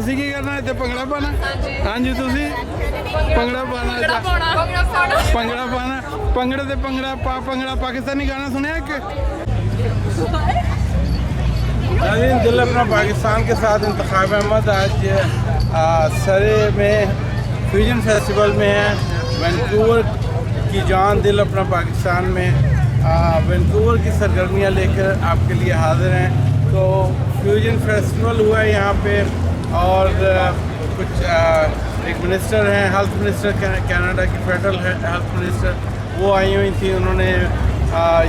ਤੁਸੀਂ ਕੀ ਕਰਨਾ ਇੱਥੇ ਭੰਗੜਾ ਪਾਣਾ ਹਾਂਜੀ ਤੁਸੀਂ ਭੰਗੜਾ ਪਾਣਾ ਭੰਗੜਾ ਪਾਣਾ ਭੰਗੜੇ ਤੇ ਭੰਗੜਾ ਪਾਕਿस्तानी गाना सुने कि दिल अपना पाकिस्तान के साथ इंतखाब अहमद आज सरे में फ्यूजन फेस्टिवल में है वैंकूवर की जान दिल अपना पाकिस्तान में वैंकूवर की सरगर्मियाँ लेकर आपके लिए हाजिर हैं। तो फ्यूजन फेस्टिवल हुआ है यहाँ पे और कुछ एक मिनिस्टर हैं हेल्थ मिनिस्टर कनाडा की फेडरल हेल्थ मिनिस्टर वो आई हुई थी। उन्होंने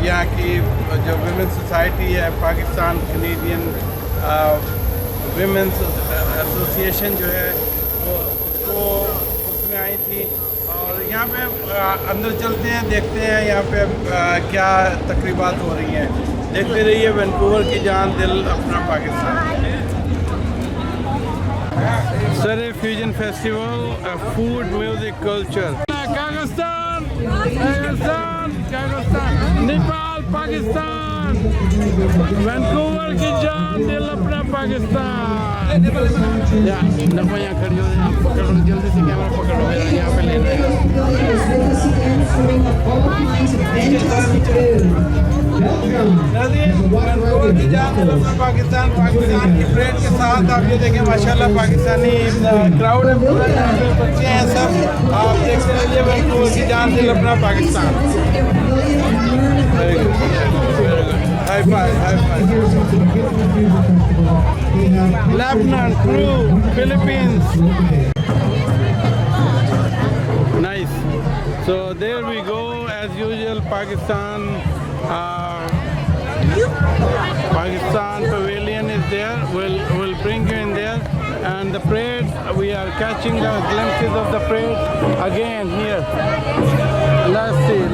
यहाँ की जो विमेंस सोसाइटी है पाकिस्तान कैनेडियन विमेंस एसोसिएशन जो है वो उसमें आई थी और यहाँ पे अंदर चलते हैं देखते हैं यहाँ पे क्या तकरीबात हो रही हैं। देखते रहिए वैंकूवर की जान दिल अपना Pakistan. Surrey Fusion Festival, a food music culture. Kazakhstan, Nepal, Pakistan, Vancouver की जान दिल अपना पाकिस्तान। या नफा यहाँ खड़ी हो आप पकड़ो जल्दी से कैमरा पकड़ो मेरा यहाँ पे लेना है। वैंकूवर की जान दिल अपना पाकिस्तान की परेड के साथ आप ये देखें माशाल्लाह पाकिस्तानी क्राउड है पूरा यहाँ पे बच्चे हैं सब आप देख सकते हैं वैंकूवर की जान दिल अपना Pakistan. High five Lebanon, Peru, Philippines. Nice. So there we go as usual Pakistan pavilion is there. We'll bring you in there and the parade we are catching the glimpses of the parade again here. Let's see.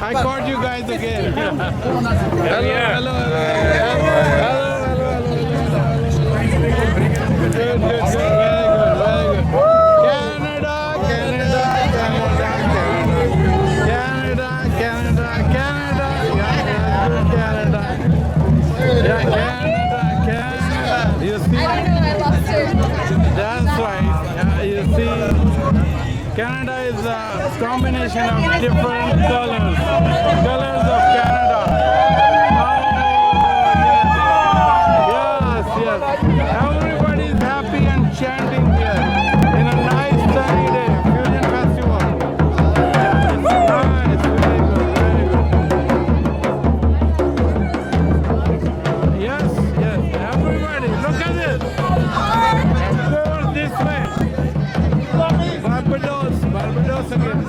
I caught you guys again. Hello. Good. Very good. Canada. You see? That's right. You see? Canada is a combination of different colors of Canada. Yes. Everybody is happy and chanting here in a nice sunny day, Fusion Festival. Yeah, it's nice, very good. Yes, everybody, look at this. Go this way. Barbados again.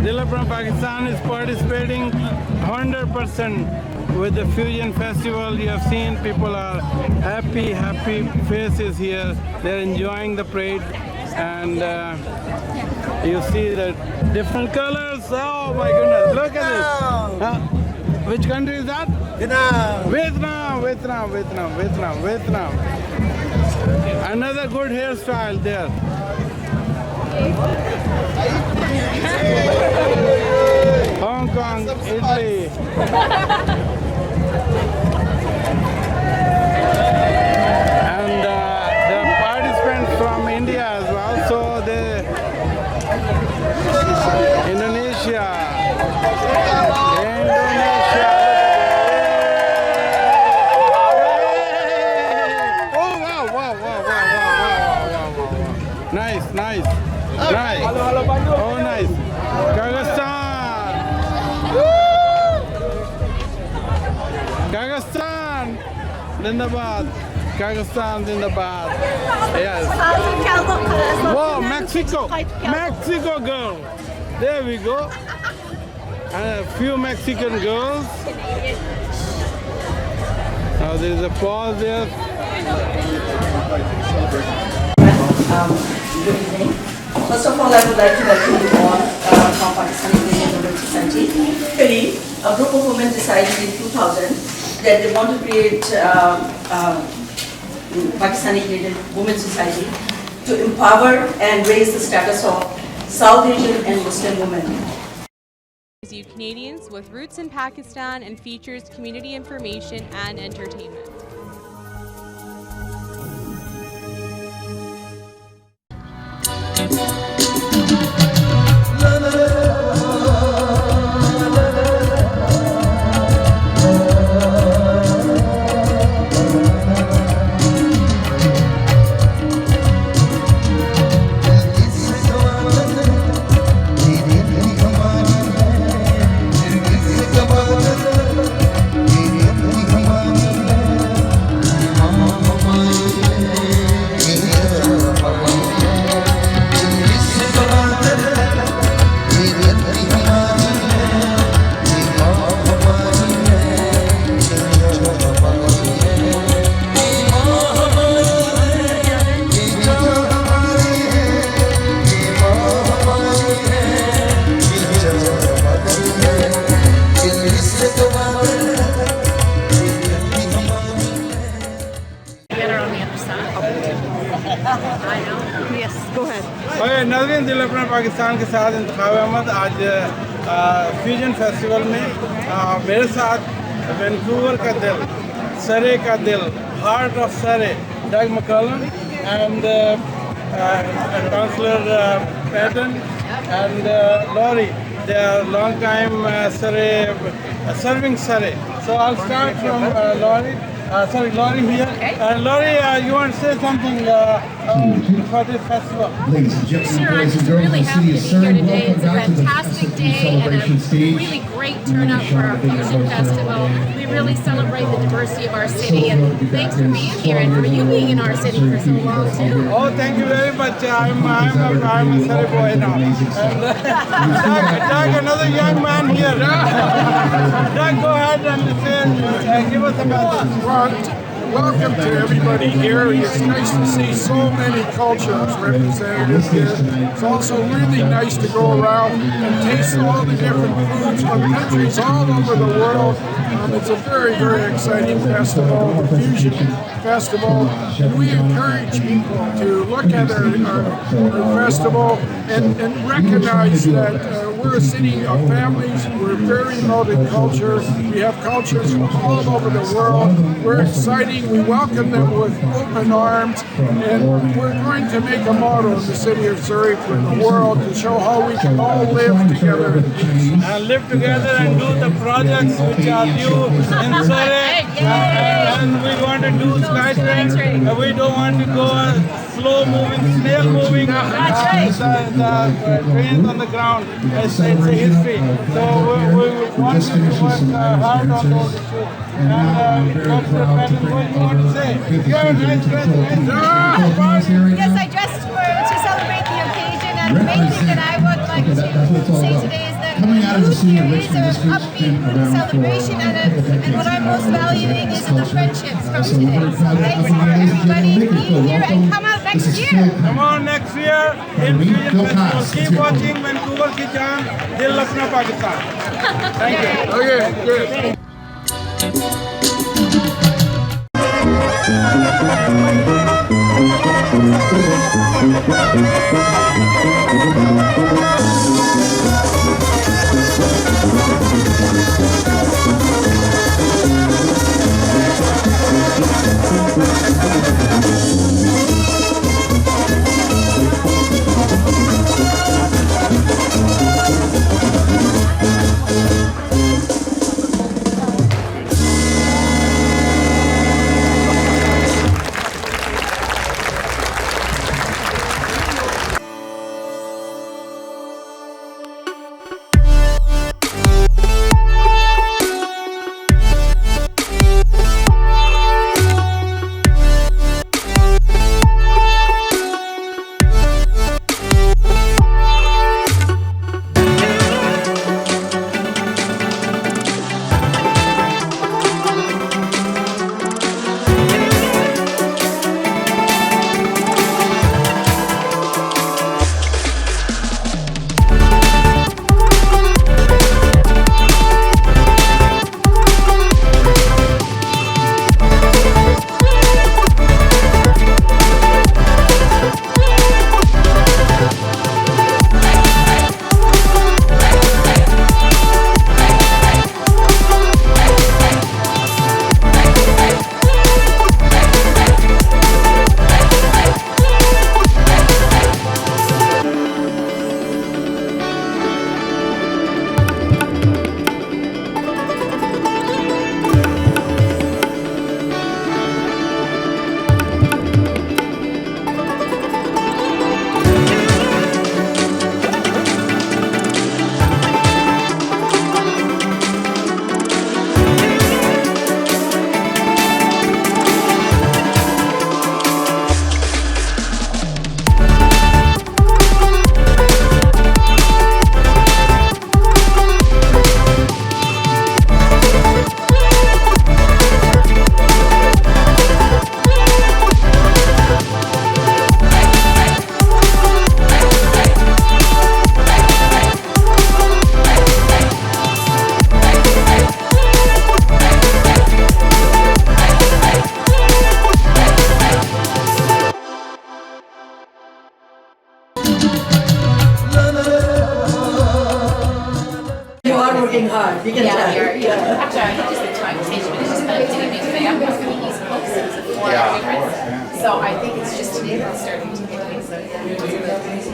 Dil Apna Pakistan is participating 100% with the Fusion Festival. You have seen people are happy faces here. They're enjoying the parade and you see the different colors. Oh my goodness, look at this. Which country is that? Vietnam. Another good hairstyle there. Hong Kong, Italy. And the participants from India as well. So the Indonesia. Oh wow, wow, wow, wow, wow. Nice. Oh nice. Kazakhstan. Zindabad. Kazakhstan, Zindabad. Yes. Whoa, Mexico girl. There we go. And a few Mexican girls. Now there is a pause there. Good evening. First of all, I would like to welcome you all from Pakistani Women's Society. Surrey, a group of women decided in 2000 that they want to create Pakistani Women's Society to empower and raise the status of South Asian and Muslim women. You Canadians with roots in Pakistan and features community information and entertainment. नाज़रीन दिल अपना पाकिस्तान के साथ इंतखाब अहमद आज fusion festival में मेरे साथ Vancouver का दिल, सरे का दिल, हार्ट ऑफ सरे, डग McCullum and Councillor Patton and Laurie. They are long time serving Surrey. So I'll start from Laurie. Laurie here. Laurie, you want to say something for this festival? Sure, I'm just really happy to be here today. It's a fantastic day and a really great turnout for our Fusion Festival. We really celebrate the diversity of our city, and thanks for being here and for you being in our city for so long too. Oh, thank you very much. I'm a Surrey boy now. And Doug, another young man here. Doug, go ahead and give us a message. Welcome to everybody here. It's nice to see so many cultures represented here. It's also really nice to go around and taste all the different foods from countries all over the world. It's a very, very exciting festival, the Fusion Festival. And we encourage people to look at our festival and recognize that we're a city of families. We're very multicultural. We have cultures from all over the world. We're exciting. We welcome them with open arms, and we're going to make a motto in the city of Surrey for the world to show how we can all live together in peace. And live together and do the projects which are due in Surrey. And we want to do SkyTrain. We don't want to go slow moving, snail moving. The trains on the ground. It's a history. So we want to work hard on those issues. And Dr. Patton, what do you want to say? You're a nice dress. Yes, I dressed to celebrate the occasion, and the main thing that I would like to say today is that the youth here is an upbeat celebration, and what I'm most valuing is the friendships from today. So thanks for everybody being here, and come out next year. Come on next year in Fusion Festival. Keep watching Vancouver ki jaan, Dil Apna Pakistan. Thank you. Okay, good. working hard. You can Yeah, tell. we are. Yeah. Actually, I think just the time change, but it's just kind of hitting me today. I'm going to the East Coast, so it's a 4-hour difference. So I think it's just today that's starting to hit me. So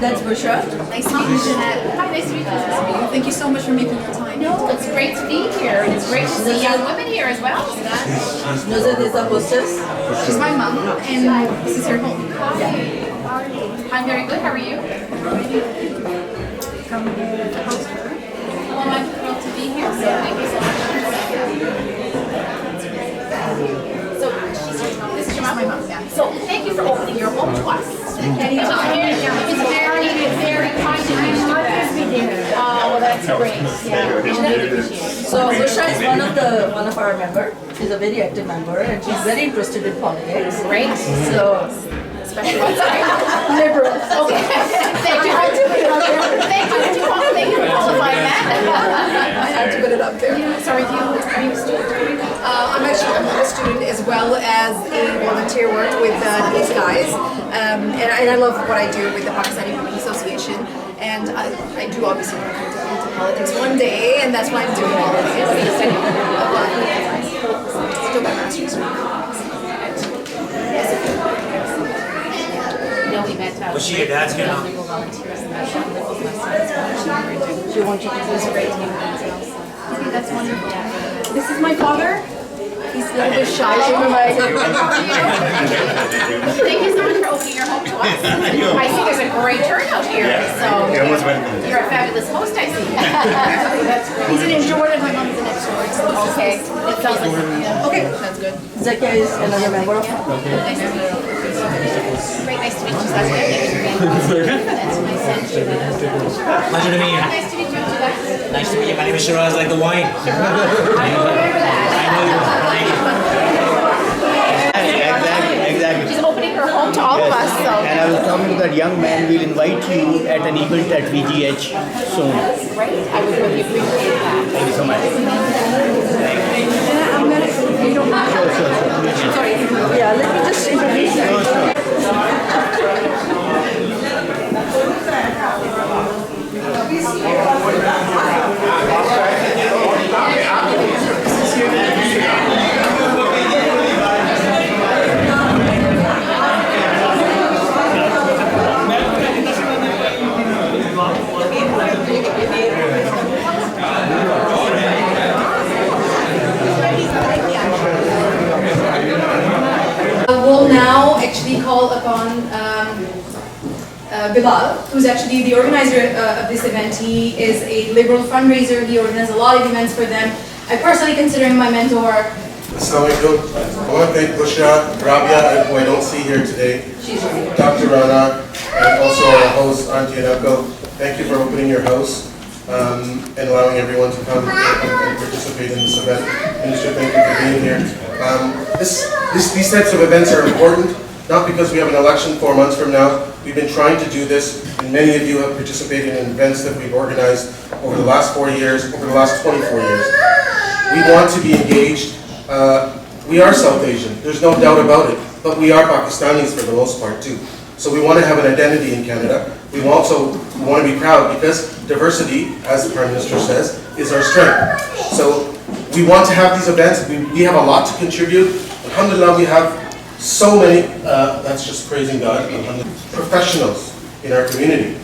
That's Bushra. nice to meet you, Jeanette. Hi, nice to meet you. Thank you so much for making your time. No, it's great to be here, and it's great to see young women here as well. So that's Nuzat is the hostess. She's my mom, and this is her home. I'm very good. How are you? Well, I'm thrilled to be here. So thank you so much. So this is your mom? My mom, yeah. So thank you for opening your home to us. Anytime. It's very kind of you to do that. Oh, well, that's great. Yeah, we really appreciate it. So Bushra is one of our members. She's a very active member, and she's very interested in politics. Great. So Especially what's liberal. Okay. Thank you. Thank you for qualifying that. I had to put it up there. So are you a student? I'm a student as well as a volunteer work with these guys. And I love what I do with the Pakistani Grooming Association. And I do obviously want to come into politics one day, and that's why I'm doing all of this. Still my master's. We met Was she your dad's kid? She wants you to do great to meet you. That's wonderful. This is my father. He's a little bit shy. Thank you so much for opening your home to us. I see there's a great turnout here. So you're a fabulous host, I see. That's great. He's an introvert and my mom is an extrovert. Okay, that sounds like Okay, that's good. Zakia is another member of nice to meet you. Great, nice to meet you. That's my son, Shiraz. Pleasure to meet you. Nice to meet you, Shiraz. Nice to meet you. My name is Shiraz, like the wine. I remember that. Exactly. She's opening her home to all of us, so. And I was talking to that young man. We'll invite you at an event at VGH soon. Great, I would really appreciate that. Thank you so much. Yeah, let me just introduce you. We'll now actually call upon Bilal, who's actually the organizer of this event. He is a liberal fundraiser. He organizes a lot of events for them. I personally consider him my mentor. Assalamu alaikum. I want to thank Bushra, Rabia, who I don't see here today, Dr. Rana, and also our host, Auntie and Uncle. Thank you for opening your house and allowing everyone to come and participate in this event. Minister, thank you for being here. These types of events are important, not because we have an election 4 months from now. We've been trying to do this, and many of you have participated in events that we've organized over the last 4 years, over the last 24 years. We want to be engaged. We are South Asian, there's no doubt about it, but we are Pakistanis for the most part too. So we want to have an identity in Canada. We also want to be proud because diversity, as the Prime Minister says, is our strength. So we want to have these events. We have a lot to contribute. Alhamdulillah, we have so many, that's just praising God, professionals in our community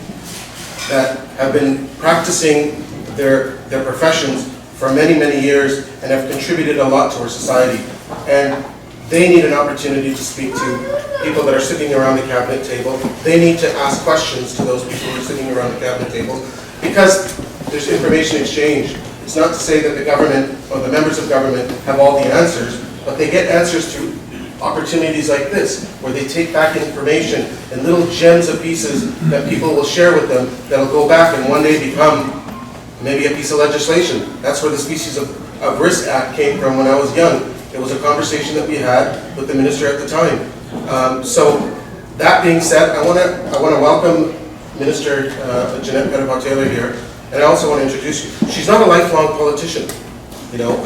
that have been practicing their professions for many, many years and have contributed a lot to our society. And they need an opportunity to speak to people that are sitting around the cabinet table. They need to ask questions to those people who are sitting around the cabinet table because there's information exchange. It's not to say that the government or the members of government have all the answers, but they get answers through opportunities like this, where they take back information and little gems of pieces that people will share with them that'll go back and one day become maybe a piece of legislation. That's where the Species of Risk Act came from when I was young. It was a conversation that we had with the minister at the time. So that being said, I want to welcome Minister Jeanette Taylor here, and I also want to introduce you. She's not a lifelong politician. You know,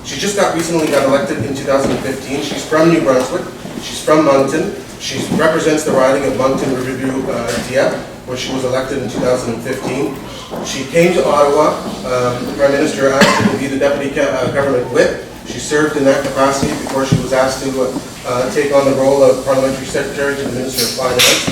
she just recently got elected in 2015. She's from New Brunswick. She's from Moncton. She represents the riding of Moncton Riverview Dieppe, where she was elected in 2015. She came to Ottawa. The Prime Minister asked her to be the Deputy Government Whip. She served in that capacity before she was asked to take on the role of Parliamentary Secretary to the Minister of Finance.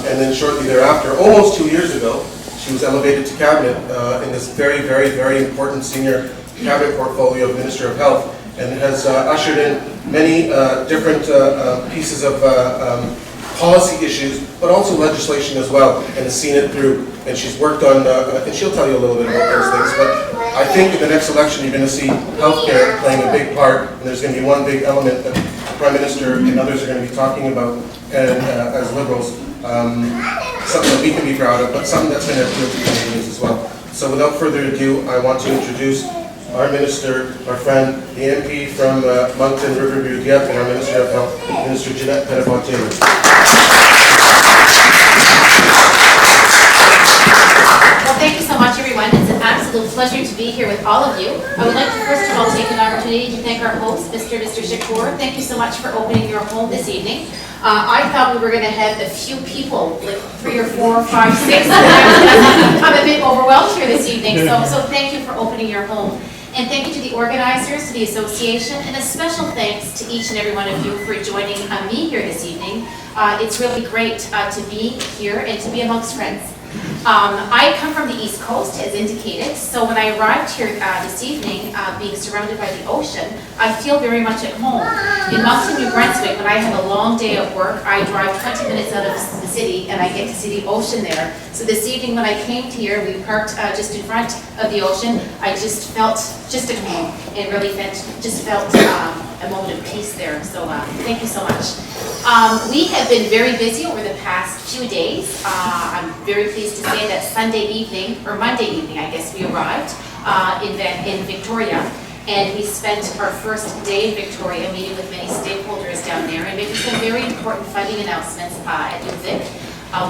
And then shortly thereafter, almost 2 years ago, she was elevated to Cabinet in this very, very, very important senior Cabinet portfolio of Minister of Health, and has ushered in many different pieces of policy issues, but also legislation as well, and has seen it through. And she's worked on, and she'll tell you a little bit about those things, but I think in the next election you're going to see healthcare playing a big part, and there's going to be one big element that the Prime Minister and others are going to be talking about, and as Liberals, something that we can be proud of, but something that's going to appeal to Canadians as well. So without further ado, I want to introduce our Minister, our friend, the MP from Moncton Riverview Dieppe, and our Minister of Health, Minister Jeanette Taylor. Well, thank you so much, everyone. It's an absolute pleasure to be here with all of you. I would like to first of all take an opportunity to thank our host, Mr. Shakur. Thank you so much for opening your home this evening. I thought we were going to have a few people, like 3 or 4 or 5, 6. I'm a bit overwhelmed here this evening, so thank you for opening your home. And thank you to the organizers, to the association, and a special thanks to each and every one of you for joining me here this evening. It's really great to be here and to be amongst friends. I come from the East Coast, as indicated, so when I arrived here this evening, being surrounded by the ocean, I feel very much at home. In Moncton, New Brunswick, when I have a long day at work, I drive 20 minutes out of the city and I get to see the ocean there. So this evening when I came here, we parked just in front of the ocean, I just felt just at home and really felt a moment of peace there. So thank you so much. We have been very busy over the past few days. I'm very pleased to say that Sunday evening, or Monday evening, I guess, we arrived in Victoria, and we spent our first day in Victoria meeting with many stakeholders down there and making some very important funding announcements at UVic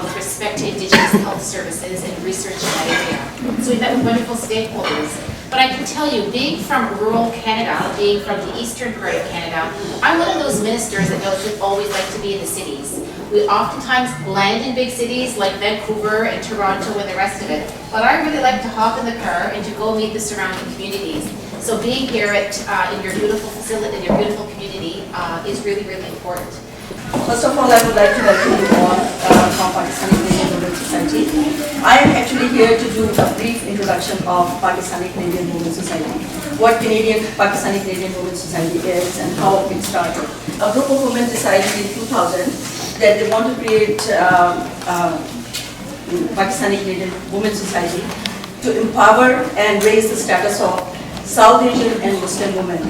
with respect to Indigenous health services and research in that area. So we met with wonderful stakeholders. But I can tell you, being from rural Canada, being from the eastern part of Canada, I'm one of those ministers that knows we always like to be in the cities. We oftentimes land in big cities like Vancouver and Toronto and the rest of it, but I really like to hop in the car and to go meet the surrounding communities. So being here in your beautiful facility, in your beautiful community, is really, really important. First of all, I would like to welcome you all from Pakistani Canadian Women's Society. I am actually here to do a brief introduction of Pakistani Canadian Women's Society, what Pakistani Canadian Women's Society is and how it started. A group of women decided in 2000 that they want to create Pakistani Canadian Women's Society to empower and raise the status of South Asian and Muslim women.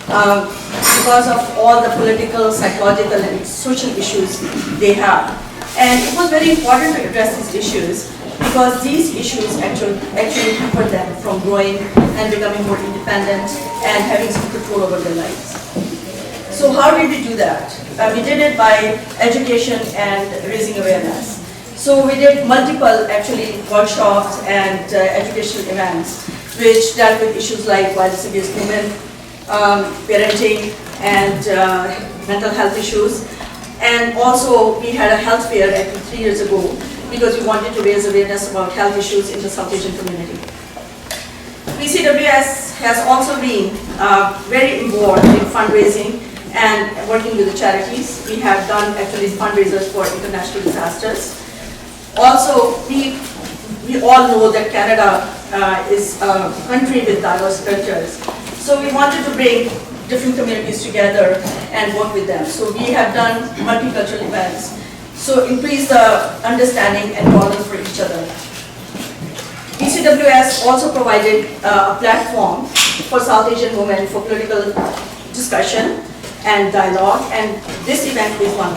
Because of all the political, psychological and social issues they have. And it was very important to address these issues because these issues actually hamper them from growing and becoming more independent and having some control over their lives. So how did we do that? We did it by education and raising awareness. So we did multiple workshops and educational events which dealt with issues like violence against women, parenting and mental health issues, and also we had a health fair 3 years ago because we wanted to raise awareness about health issues in the South Asian community. PCWS has also been very involved in fundraising and working with the charities. We have done fundraisers for international disasters. Also, we all know that Canada is a country with diverse cultures. So we wanted to bring different communities together and work with them. So we have done multicultural events. So increase the understanding and tolerance for each other. PCWS also provided a platform for South Asian women for political discussion and dialogue, and this event is one.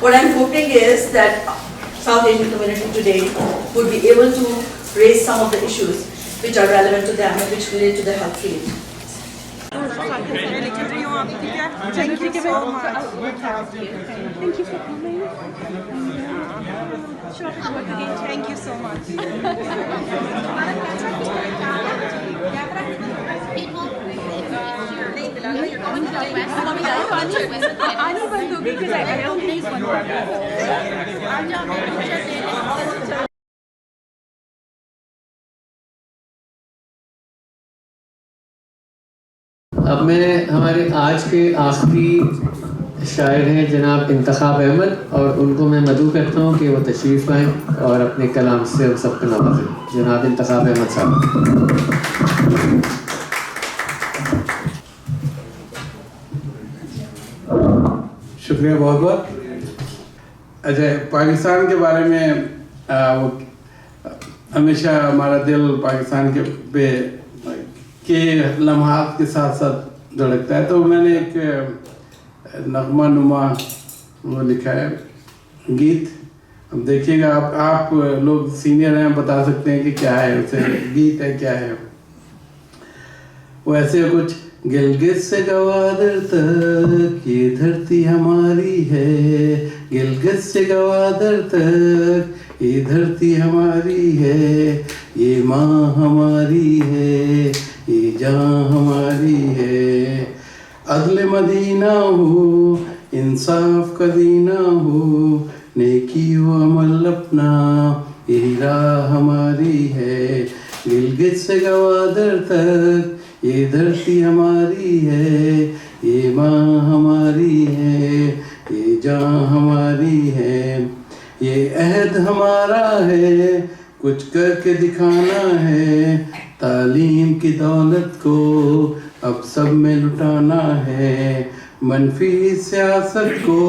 What I'm hoping is that South Asian community today would be able to raise some of the issues which are relevant to them and which relate to the health field. Thank you so much. Thank you for coming. Thank you so much. आनी बंद होगी because I don't need one. अब मैं हमारे आज के आखिरी शायर हैं जनाब इंतखाब अहमद, और उनको मैं मदऊ करता हूँ कि वो तशरीफ़ लाएँ और अपने कलाम से हम सबको नवाजें। जनाब इंतखाब अहमद साहब। शुक्रिया बहुत बहुत। अच्छा, पाकिस्तान के बारे में वो हमेशा हमारा दिल पाकिस्तान के लम्हात के साथ साथ धड़कता है, तो मैंने एक नगमा नुमा वो लिखा है गीत। अब देखिएगा, आप लोग सीनियर हैं, बता सकते हैं कि क्या है उसे, गीत है क्या है वो। ऐसे कुछ गिलगित से गवादर तक ये धरती हमारी है, गिलगित से गवादर तक ये धरती हमारी है, ये माँ हमारी है, ये जान हमारी है। अदल मदीना हो, इंसाफ का दीना हो, नेकी हो अमल अपना, यही राह हमारी है। गिलगित से गवादर तक ये धरती हमारी है, ये माँ हमारी है, ये जान हमारी है। ये अहद हमारा है, कुछ करके दिखाना है, तालीम की दौलत को अब सब में लुटाना है। मनफी सियासत को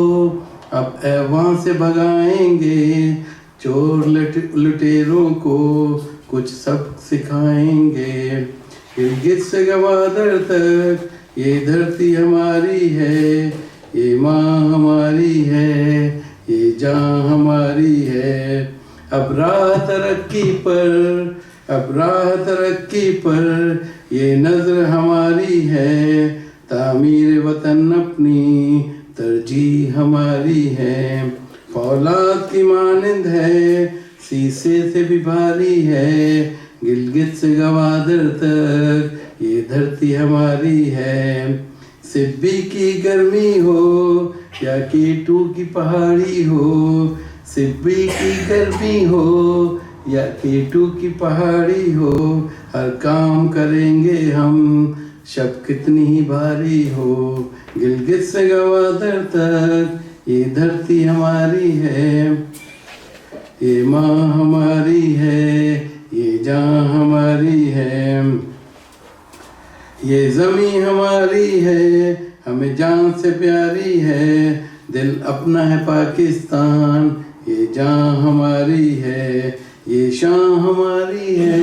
अब ऐवान से भगाएंगे, चोर लुटेरों को कुछ सबक सिखाएंगे। गिलगित से गवादर तक ये धरती हमारी है, ये माँ हमारी है, ये जान हमारी है। अब राह तरक्की पर, अब राह तरक्की पर ये नज़र हमारी है, तामीर वतन अपनी तरजीह हमारी है। फौलाद की मानंद है, शीशे से भी भारी है, गिलगित से गवादर तक ये धरती हमारी है। सिब्बी की गर्मी हो या केटू की पहाड़ी हो, सिब्बी की गर्मी हो या केटू की पहाड़ी हो, हर काम करेंगे हम शब कितनी ही भारी हो। गिलगित से गवादर तक ये धरती हमारी है, ये माँ हमारी है, ये जान हमारी है। ये ज़मीं हमारी है, हमें जान से प्यारी है, दिल अपना है पाकिस्तान, ये जान हमारी है, ये शान हमारी है,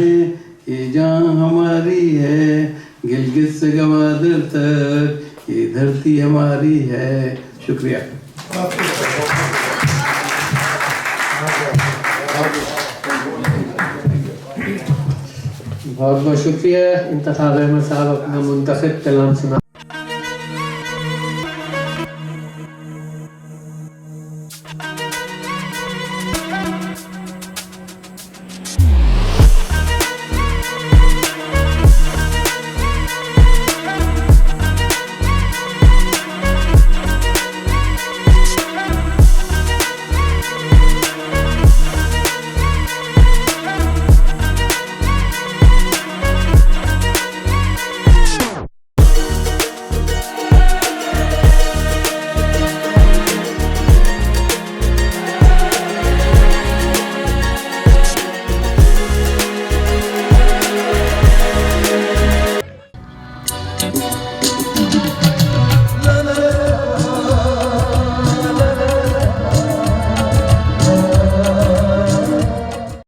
ये जान हमारी है। गिलगित से गवादर तक ये धरती हमारी है। शुक्रिया। बहुत बहुत शुक्रिया इंतखाब अहमद साहब, अपना मुंतखब कलाम सुना।